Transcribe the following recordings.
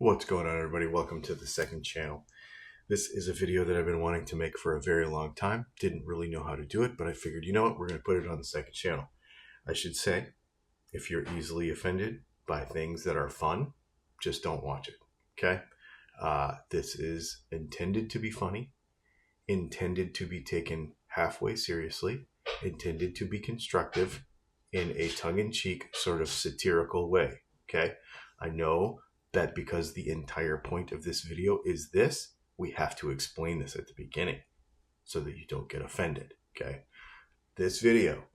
What's going on, everybody? Welcome to the second channel. This is a video that I've been wanting to make for a very long time. Didn't really know how to do it, but I figured, you know what, we're going to put it on the second channel. I should say, if you're easily offended by things that are fun, just don't watch it, okay? This is intended to be funny, intended to be taken halfway seriously, intended to be constructive in a tongue-in-cheek sort of satirical way, okay? I know that because the entire point of this video is this, we have to explain this at the beginning so that you don't get offended, okay? This video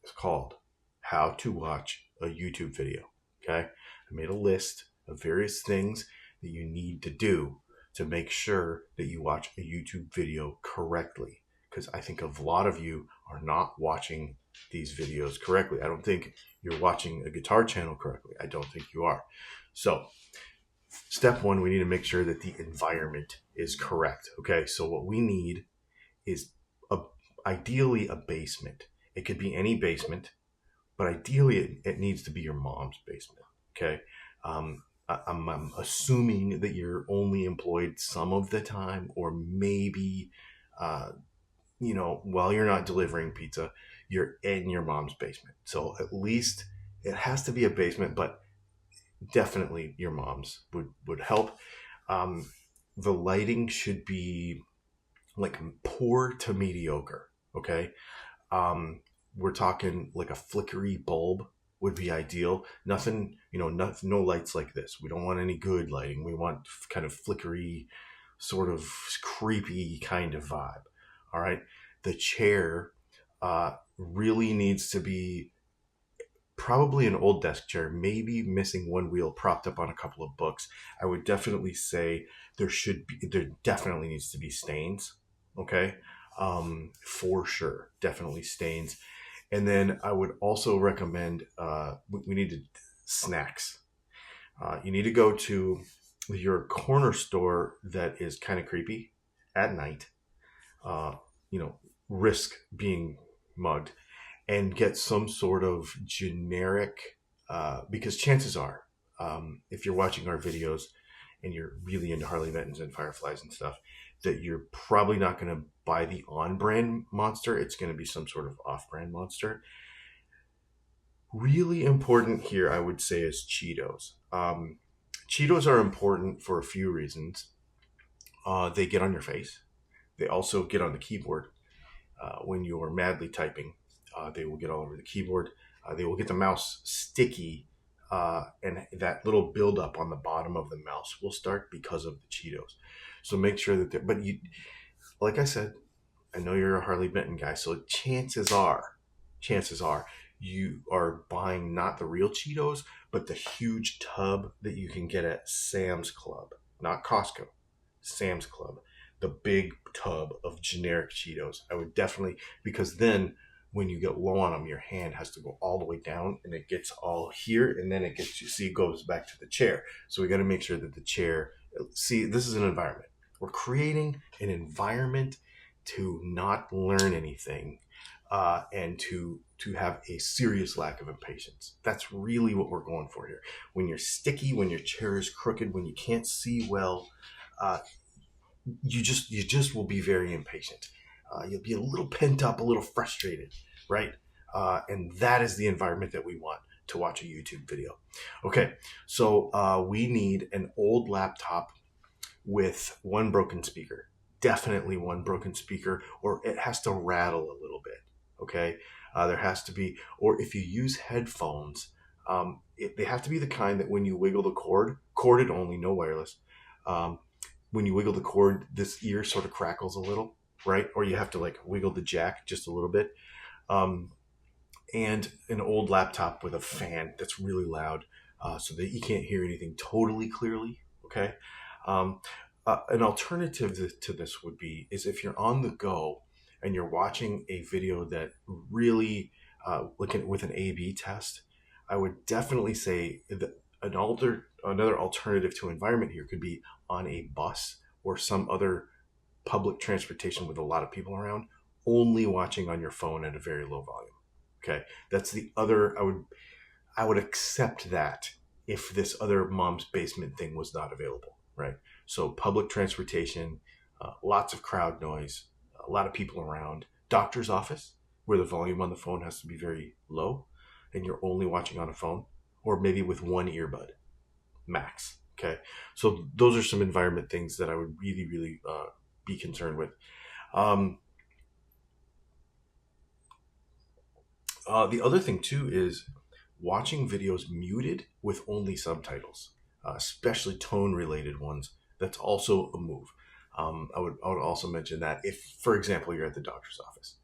is called How to Watch a YouTube Video, okay? I made a list of various things that you need to do to make sure that you watch a YouTube video correctly, because I think a lot of you are not watching these videos correctly. I don't think you're watching a guitar channel correctly. I don't think you are. So step one, we need to make sure that the environment is correct. Okay, so what we need is ideally a basement. It could be any basement, but ideally it needs to be your mom's basement. Okay, I'm assuming that you're only employed some of the time, or maybe, while you're not delivering pizza, you're in your mom's basement. So at least it has to be a basement, but definitely your mom's would help. The lighting should be like poor to mediocre. Okay. We're talking like a flickery bulb would be ideal. Nothing, no lights like this. We don't want any good lighting. We want kind of flickery, sort of creepy kind of vibe. All right. The chair really needs to be probably an old desk chair, maybe missing one wheel, propped up on a couple of books. I would definitely say there definitely needs to be stains. Okay. For sure. Definitely stains. And then I would also recommend, we need snacks. You need to go to your corner store that is kind of creepy at night, risk being mugged, and get some sort of generic, because chances are, if you're watching our videos and you're really into Harley Benton's and Fireflies and stuff, that you're probably not going to buy the on-brand monster. It's going to be some sort of off-brand monster. Really important here, I would say, is Cheetos. Cheetos are important for a few reasons. They get on your face. They also get on the keyboard when you're madly typing. They will get all over the keyboard. They will get the mouse sticky, and that little buildup on the bottom of the mouse will start because of the Cheetos. So make sure that but you, like I said, I know you're a Harley Benton guy, so chances are you are buying not the real Cheetos, but the huge tub that you can get at Sam's Club, not Costco, Sam's Club, the big tub of generic Cheetos. I would definitely, because then when you get low on them, your hand has to go all the way down and it gets all here, and then it goes back to the chair. So we got to make sure that the chair, see, this is an environment. We're creating an environment to not learn anything, and to have a serious lack of impatience. That's really what we're going for here. When you're sticky, when your chair is crooked, when you can't see well, you just will be very impatient. You'll be a little pent up, a little frustrated, right? And that is the environment that we want to watch a YouTube video. Okay, so we need an old laptop with one broken speaker. Definitely one broken speaker, or it has to rattle a little bit, okay? There has to be, or if you use headphones, they have to be the kind that when you wiggle the cord, corded only, no wireless, when you wiggle the cord, this ear sort of crackles a little, right? Or you have to like wiggle the jack just a little bit. And an old laptop with a fan that's really loud, so that you can't hear anything totally clearly, okay? An alternative to this is if you're on the go and you're watching a video that really, with an A/B test, I would definitely say that another alternative to environment here could be on a bus or some other public transportation with a lot of people around, only watching on your phone at a very low volume. Okay, that's the other. I would accept that if this other mom's basement thing was not available, right? So public transportation, lots of crowd noise, a lot of people around, doctor's office where the volume on the phone has to be very low and you're only watching on a phone, or maybe with one earbud max. Okay. So those are some environment things that I would really, really be concerned with. The other thing too is watching videos muted with only subtitles, especially tone related ones. That's also a move. I would also mention that if, for example, you're at the doctor's office.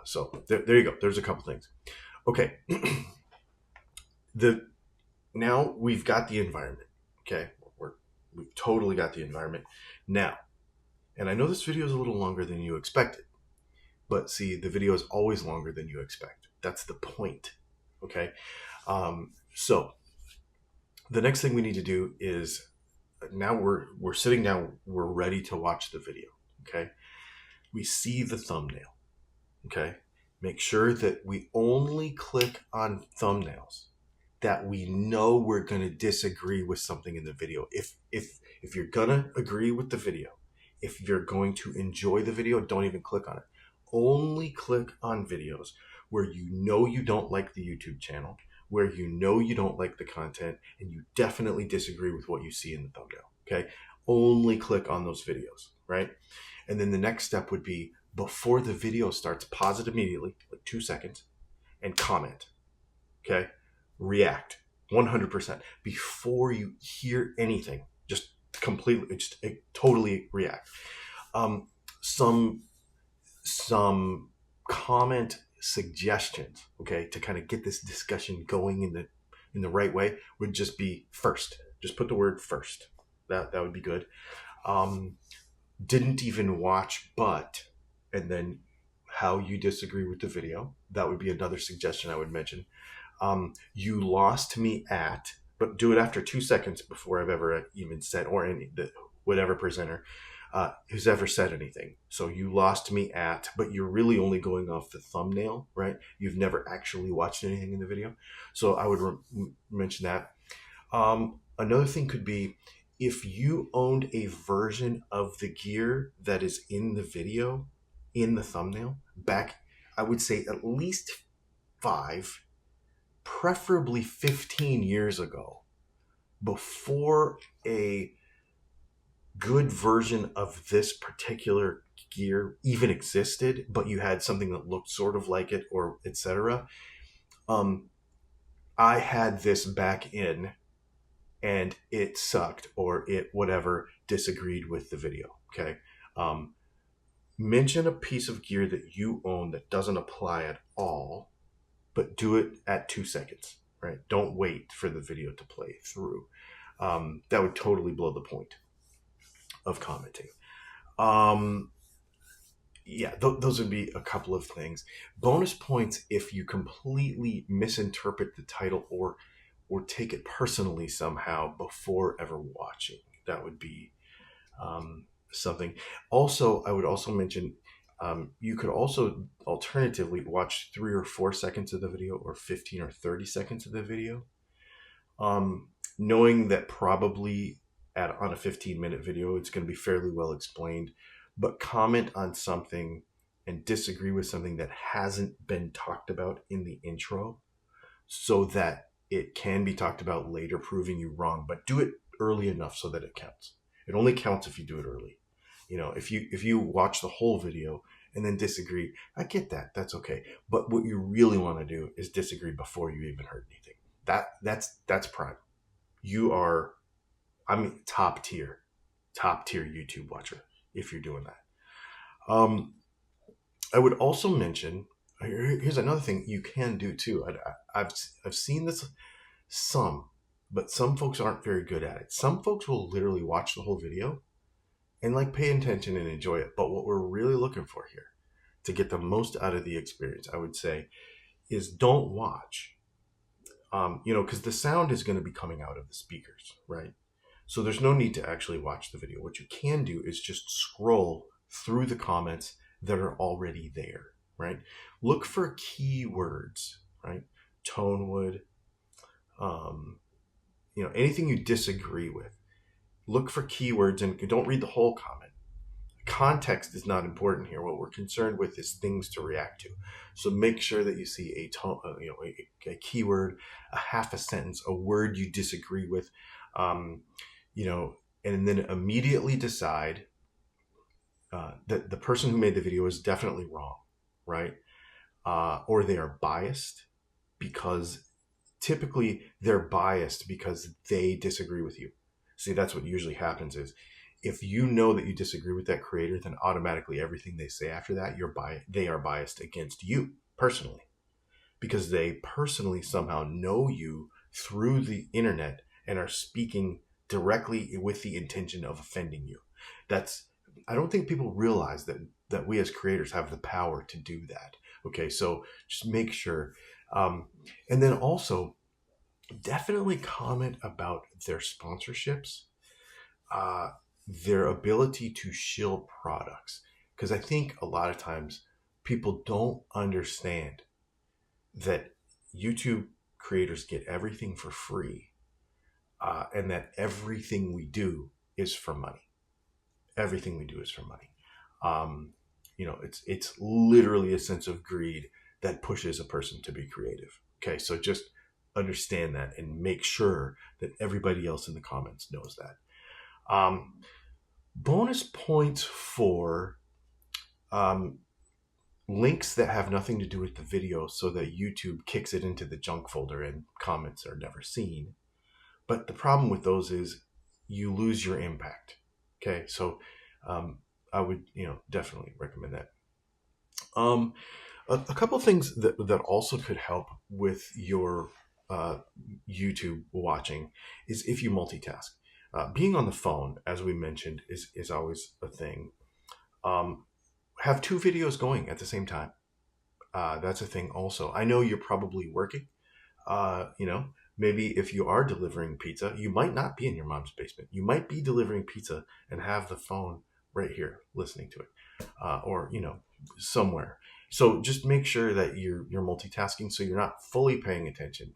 So there you go. There's a couple things. Okay. Now we've got the environment. Okay. We've totally got the environment now. And I know this video is a little longer than you expected, but see, the video is always longer than you expect. That's the point. Okay. So the next thing we need to do is, now we're sitting down, we're ready to watch the video. Okay. We see the thumbnail. Okay. Make sure that we only click on thumbnails that we know we're going to disagree with something in the video. If you're going to agree with the video, if you're going to enjoy the video, don't even click on it. Only click on videos where you know you don't like the YouTube channel, where you know you don't like the content, and you definitely disagree with what you see in the thumbnail. Okay. Only click on those videos, right? And then the next step would be, before the video starts, pause it immediately, like 2 seconds, and comment. Okay. React 100% before you hear anything. Just completely, just totally react. Some comment suggestions, okay, to kind of get this discussion going in the right way would just be first. Just put the word first. That would be good. Didn't even watch, but, and then how you disagree with the video. That would be another suggestion I would mention. You lost me at, but do it after 2 seconds before I've ever even said, or whatever presenter who's ever said anything. So you lost me at, but you're really only going off the thumbnail, right? You've never actually watched anything in the video. So I would mention that. Another thing could be, if you owned a version of the gear that is in the video, in the thumbnail, back, I would say at least 5, preferably 15 years ago, before a good version of this particular gear even existed, but you had something that looked sort of like it, or etc. I had this back in and it sucked, or it whatever, disagreed with the video. Okay. Mention a piece of gear that you own that doesn't apply at all, but do it at 2 seconds, right? Don't wait for the video to play through. That would totally blow the point of commenting. Yeah, those would be a couple of things. Bonus points if you completely misinterpret the title or take it personally somehow before ever watching. That would be something. Also, I would also mention, you could also alternatively watch 3 or 4 seconds of the video, or 15 or 30 seconds of the video, knowing that probably on a 15-minute video it's going to be fairly well explained, but comment on something and disagree with something that hasn't been talked about in the intro, so that it can be talked about later, proving you wrong. But do it early enough so that it counts. It only counts if you do it early. You know, if you watch the whole video and then disagree, I get that. That's okay. But what you really want to do is disagree before you even heard anything. That's prime. You are, I mean, top tier YouTube watcher if you're doing that. I would also mention, here's another thing you can do too. I've seen this but some folks aren't very good at it. Some folks will literally watch the whole video and like pay attention and enjoy it. But what we're really looking for here to get the most out of the experience, I would say, is don't watch. Because the sound is going to be coming out of the speakers, right? So there's no need to actually watch the video. What you can do is just scroll through the comments that are already there, right? Look for keywords, right? Tonewood, anything you disagree with, look for keywords and don't read the whole comment. Context is not important here. What we're concerned with is things to react to. So make sure that you see a tone, a keyword, a half a sentence, a word you disagree with, and then immediately decide that the person who made the video is definitely wrong, right? Or they are biased, because typically they're biased because they disagree with you. See, that's what usually happens is, if you know that you disagree with that creator, then automatically everything they say after that, they are biased against you personally, because they personally somehow know you through the internet and are speaking directly with the intention of offending you. I don't think people realize that we as creators have the power to do that. Okay, so just make sure. And then also, definitely comment about their sponsorships, their ability to shill products. Because I think a lot of times people don't understand that YouTube creators get everything for free, and that everything we do is for money. Everything we do is for money. It's literally a sense of greed that pushes a person to be creative. Okay, so just understand that and make sure that everybody else in the comments knows that. Bonus points for links that have nothing to do with the video, so that YouTube kicks it into the junk folder and comments are never seen. But the problem with those is you lose your impact. Okay, so I would definitely recommend that. A couple of things that also could help with your YouTube watching is if you multitask. Being on the phone, as we mentioned, is always a thing. Have 2 videos going at the same time. That's a thing also. I know you're probably working. Maybe if you are delivering pizza, you might not be in your mom's basement. You might be delivering pizza and have the phone right here listening to it, or somewhere. So just make sure that you're multitasking, so you're not fully paying attention.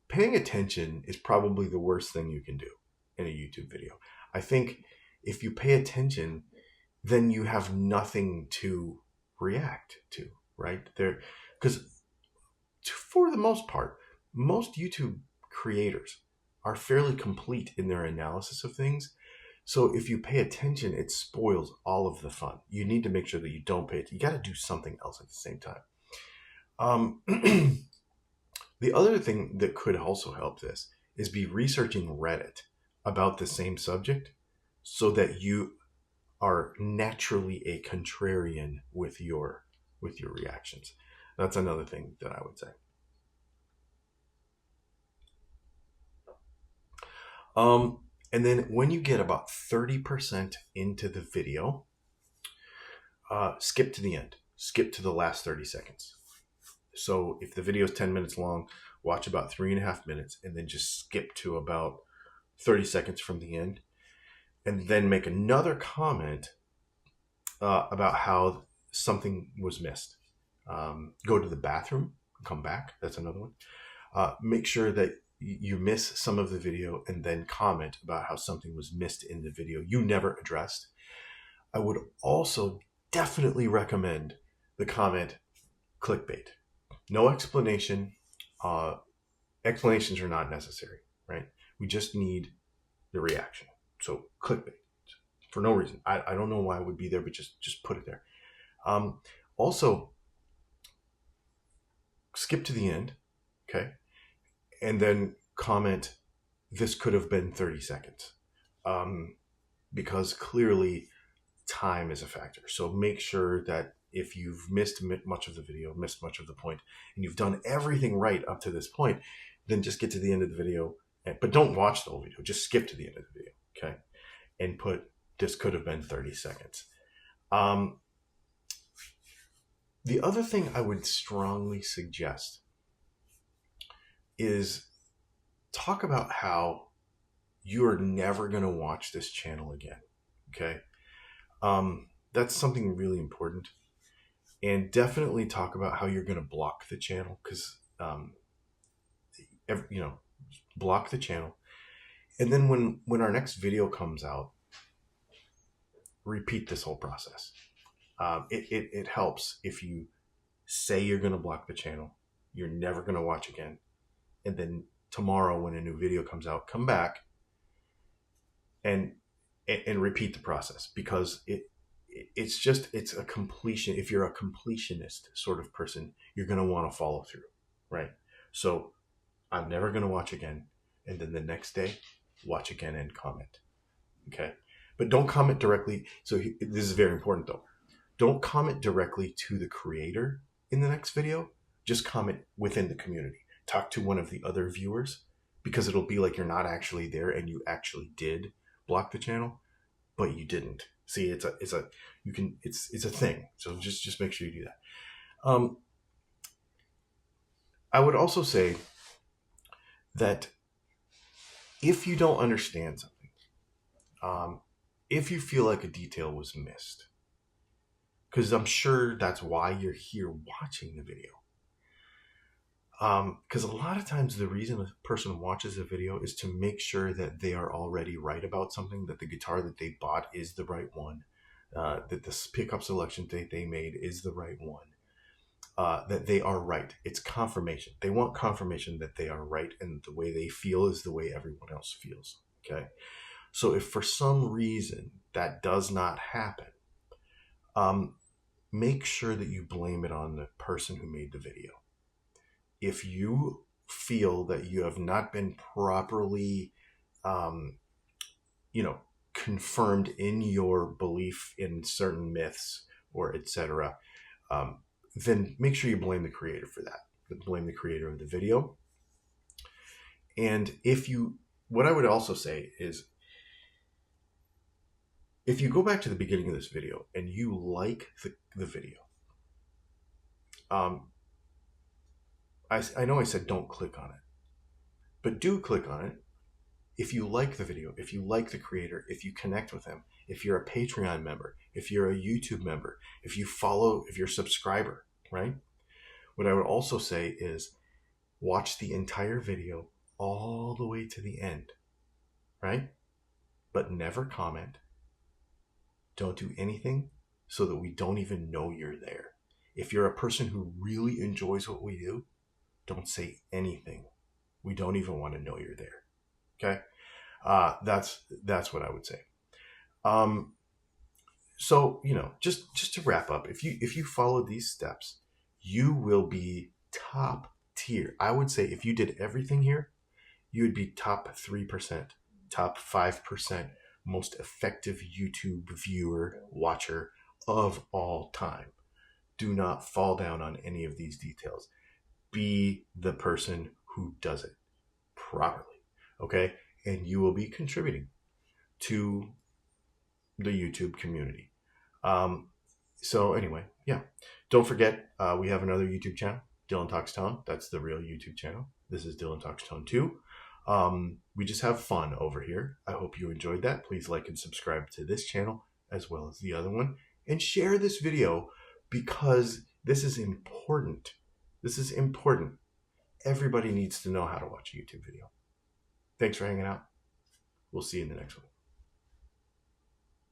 Paying attention is probably the worst thing you can do in a YouTube video. I think if you pay attention, then you have nothing to react to, right? Because for the most part, most YouTube creators are fairly complete in their analysis of things. So if you pay attention, it spoils all of the fun. You need to make sure that you don't pay attention. You got to do something else at the same time. The other thing that could also help this is be researching Reddit about the same subject, so that you are naturally a contrarian with your reactions. That's another thing that I would say. And then when you get about 30% into the video, skip to the end. Skip to the last 30 seconds. So if the video is 10 minutes long, watch about 3.5 minutes, and then just skip to about 30 seconds from the end. And then make another comment about how something was missed. Go to the bathroom, come back. That's another one. Make sure that you miss some of the video, and then comment about how something was missed in the video you never addressed. I would also definitely recommend the comment clickbait. No explanation. Explanations are not necessary, right? We just need the reaction. So clickbait for no reason. I don't know why it would be there, but just put it there. Also, skip to the end, okay? And then comment, this could have been 30 seconds. Because clearly time is a factor. So make sure that if you've missed much of the video, missed much of the point, and you've done everything right up to this point, then just get to the end of the video. But don't watch the whole video. Just skip to the end of the video, okay? And put, this could have been 30 seconds. The other thing I would strongly suggest is talk about how you're never going to watch this channel again, okay? That's something really important. And definitely talk about how you're going to block the channel, because block the channel. And then when our next video comes out, repeat this whole process. It helps if you say you're going to block the channel, you're never going to watch again, and then tomorrow when a new video comes out, come back and repeat the process, because it's a completion. If you're a completionist sort of person, you're going to want to follow through, right? So I'm never going to watch again, and then the next day watch again and comment. Okay, but don't comment directly. So this is very important though. Don't comment directly to the creator in the next video. Just comment within the community. Talk to one of the other viewers, because it'll be like you're not actually there and you actually did block the channel, but you didn't. See, it's a thing. So just make sure you do that. I would also say that if you don't understand something, if you feel like a detail was missed, because I'm sure that's why you're here watching the video. Because a lot of times the reason a person watches a video is to make sure that they are already right about something, that the guitar that they bought is the right one, that the pickup selection that they made is the right one, that they are right. It's confirmation. They want confirmation that they are right, and the way they feel is the way everyone else feels. Okay. So if for some reason that does not happen, make sure that you blame it on the person who made the video. If you feel that you have not been properly, confirmed in your belief in certain myths or etc., then make sure you blame the creator for that. Blame the creator of the video. And what I would also say is, if you go back to the beginning of this video and you like the video, I know I said don't click on it, but do click on it if you like the video, if you like the creator, if you connect with him, if you're a Patreon member, if you're a YouTube member, if you're a subscriber, right? What I would also say is watch the entire video all the way to the end, right? But never comment. Don't do anything so that we don't even know you're there. If you're a person who really enjoys what we do, don't say anything. We don't even want to know you're there. Okay? That's what I would say. So, just to wrap up, if you follow these steps, you will be top tier. I would say if you did everything here, you would be top 3%, top 5% most effective YouTube viewer, watcher of all time. Do not fall down on any of these details. Be the person who does it properly, okay? And you will be contributing to the YouTube community. So anyway, yeah. Don't forget, we have another YouTube channel, Dylan Talks Tone. That's the real YouTube channel. This is Dylan Talks Tone 2. We just have fun over here. I hope you enjoyed that. Please like and subscribe to this channel as well as the other one. And share this video, because this is important. This is important. Everybody needs to know how to watch a YouTube video. Thanks for hanging out. We'll see you in the next one.